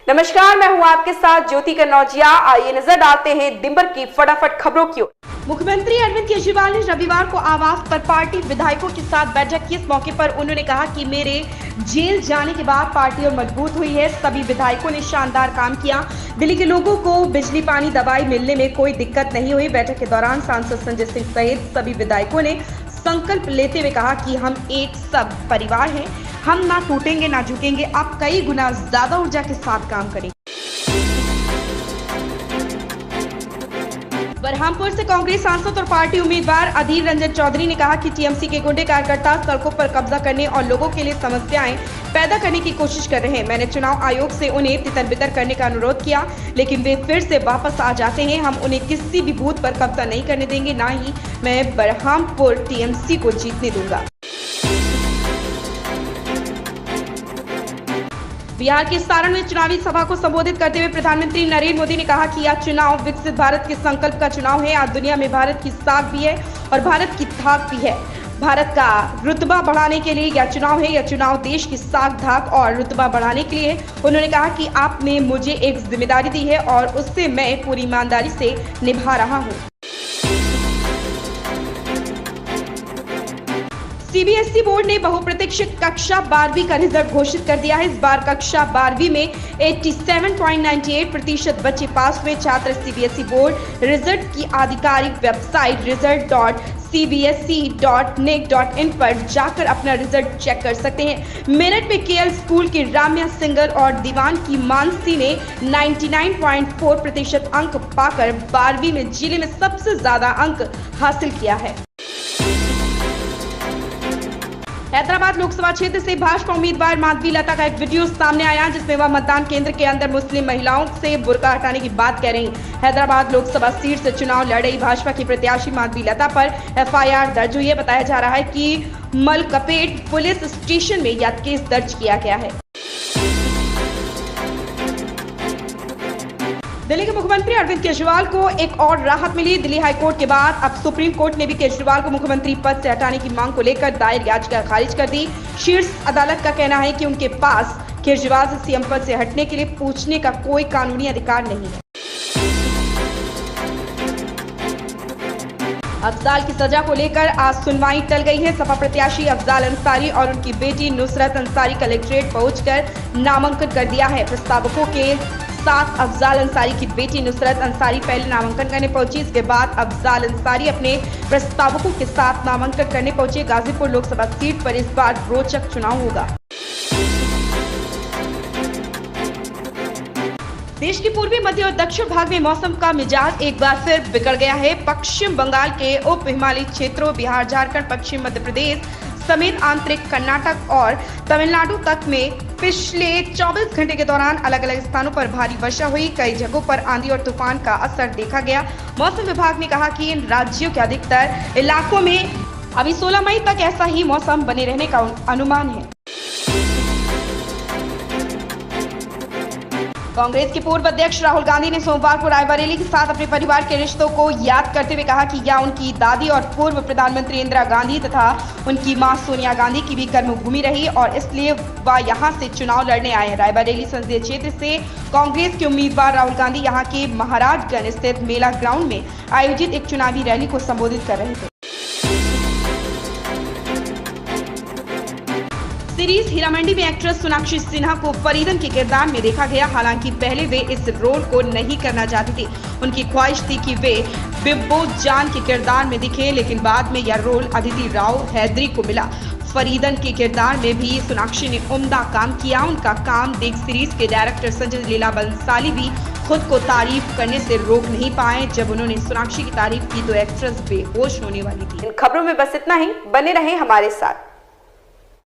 नमस्कार, मैं हूं आपके साथ ज्योति कन्नौजिया। आइए नजर डालते हैं दिन भर की फटाफट खबरों की ओर। मुख्यमंत्री अरविंद केजरीवाल ने रविवार को आवास पर पार्टी विधायकों के साथ बैठक की। इस मौके पर उन्होंने कहा कि मेरे जेल जाने के बाद पार्टी और मजबूत हुई है। सभी विधायकों ने शानदार काम किया। दिल्ली के लोगों को बिजली, पानी, दवाई मिलने में कोई दिक्कत नहीं हुई। बैठक के दौरान सांसद संजय सिंह सहित सभी विधायकों ने संकल्प लेते हुए कहा कि हम एक सब परिवार हैं, हम ना टूटेंगे ना झुकेंगे, अब कई गुना ज्यादा ऊर्जा के साथ काम करेंगे। बरहामपुर से कांग्रेस सांसद और पार्टी उम्मीदवार अधीर रंजन चौधरी ने कहा कि टीएमसी के गुंडे कार्यकर्ता सड़कों पर कब्जा करने और लोगों के लिए समस्याएं पैदा करने की कोशिश कर रहे हैं। मैंने चुनाव आयोग से उन्हें तितर बितर करने का अनुरोध किया, लेकिन वे फिर से वापस आ जाते हैं। हम उन्हें किसी भी बूथ पर कब्जा नहीं करने देंगे, ना ही मैं बरहामपुर टीएमसी को जीतने दूंगा। बिहार के सारण में चुनावी सभा को संबोधित करते हुए प्रधानमंत्री नरेंद्र मोदी ने कहा कि यह चुनाव विकसित भारत के संकल्प का चुनाव है। आज दुनिया में भारत की साख भी है और भारत की धाक भी है। भारत का रुतबा बढ़ाने के लिए यह चुनाव है। यह चुनाव देश की साख, धाक और रुतबा बढ़ाने के लिए। उन्होंने कहा कि आपने मुझे एक जिम्मेदारी दी है और उससे मैं पूरी ईमानदारी से निभा रहा हूँ। सीबीएसई बोर्ड ने बहुप्रतीक्षित कक्षा 12वीं का रिजल्ट घोषित कर दिया है। इस बार कक्षा 12वीं में 87.98% बच्चे पास हुए। छात्र सीबीएसई बोर्ड रिजल्ट की आधिकारिक वेबसाइट result.cbse.nic.in पर जाकर अपना रिजल्ट चेक कर सकते हैं। मेरठ में केएल स्कूल की राम्या सिंगर और दीवान की मानसी ने 99.4% अंक पाकर 12वीं में जिले में सबसे ज्यादा अंक हासिल किया है। हैदराबाद लोकसभा क्षेत्र से भाजपा उम्मीदवार माधवी लता का एक वीडियो सामने आया, जिसमें वह मतदान केंद्र के अंदर मुस्लिम महिलाओं से बुर्का हटाने की बात कह रही। हैदराबाद लोकसभा सीट से चुनाव लड़ रही भाजपा की प्रत्याशी माधवी लता पर एफआईआर दर्ज हुई है। बताया जा रहा है कि मलकपेट पुलिस स्टेशन में यह केस दर्ज किया गया है। दिल्ली के मुख्यमंत्री अरविंद केजरीवाल को एक और राहत मिली। दिल्ली हाईकोर्ट के बाद अब सुप्रीम कोर्ट ने भी केजरीवाल को मुख्यमंत्री पद से हटाने की मांग को लेकर दायर याचिका खारिज कर दी। शीर्ष अदालत का कहना है कि उनके पास केजरीवाल से सीएम पद से हटने के लिए पूछने का कोई कानूनी अधिकार नहीं है। अफजाल की सजा को लेकर आज सुनवाई टल गई है। सपा प्रत्याशी अफजाल अंसारी और उनकी बेटी नुसरत अंसारी कलेक्ट्रेट पहुंचकर नामांकन कर दिया है। प्रस्तावकों के साथ अफजाल अंसारी की बेटी नुसरत अंसारी पहले नामांकन करने पहुंची। इसके बाद अफजाल अंसारी अपने प्रस्तावकों के साथ नामांकन करने पहुंचे। गाजीपुर लोकसभा सीट पर इस बार रोचक चुनाव होगा। देश के पूर्वी, मध्य और दक्षिण भाग में मौसम का मिजाज एक बार फिर बिगड़ गया है। पश्चिम बंगाल के उप हिमालयी क्षेत्रों, बिहार, झारखंड, पश्चिम मध्य प्रदेश समेत आंतरिक कर्नाटक और तमिलनाडु तक में पिछले 24 घंटे के दौरान अलग अलग स्थानों पर भारी वर्षा हुई। कई जगहों पर आंधी और तूफान का असर देखा गया। मौसम विभाग ने कहा कि इन राज्यों के अधिकतर इलाकों में अभी 16 मई तक ऐसा ही मौसम बने रहने का अनुमान है। कांग्रेस के पूर्व अध्यक्ष राहुल गांधी ने सोमवार को रायबरेली के साथ अपने परिवार के रिश्तों को याद करते हुए कहा कि यह उनकी दादी और पूर्व प्रधानमंत्री इंदिरा गांधी तथा उनकी मां सोनिया गांधी की भी कर्मभूमि रही और इसलिए वह यहां से चुनाव लड़ने आए हैं। रायबरेली संसदीय क्षेत्र से कांग्रेस के उम्मीदवार राहुल गांधी यहां के महाराजगंज स्थित मेला ग्राउंड में आयोजित एक चुनावी रैली को संबोधित कर रहे थे। सीरीज हीरा मंडी में एक्ट्रेस सोनाक्षी सिन्हा को फरीदन के किरदार में देखा गया। हालांकि पहले वे इस रोल को नहीं करना चाहती थी। उनकी ख्वाहिश थी कि वे बिब्बो जान के किरदार में दिखे, लेकिन बाद में यह रोल अदिति राव हैदरी को मिला। फरीदन के किरदार में भी सोनाक्षी ने उम्दा काम किया। उनका काम देख सीरीज के डायरेक्टर संजय लीला बंसाली भी खुद को तारीफ करने से रोक नहीं पाए। जब उन्होंने सोनाक्षी की तारीफ की तो एक्ट्रेस बेहोश होने वाली थी। इन खबरों में बस इतना ही। बने रहें हमारे साथ।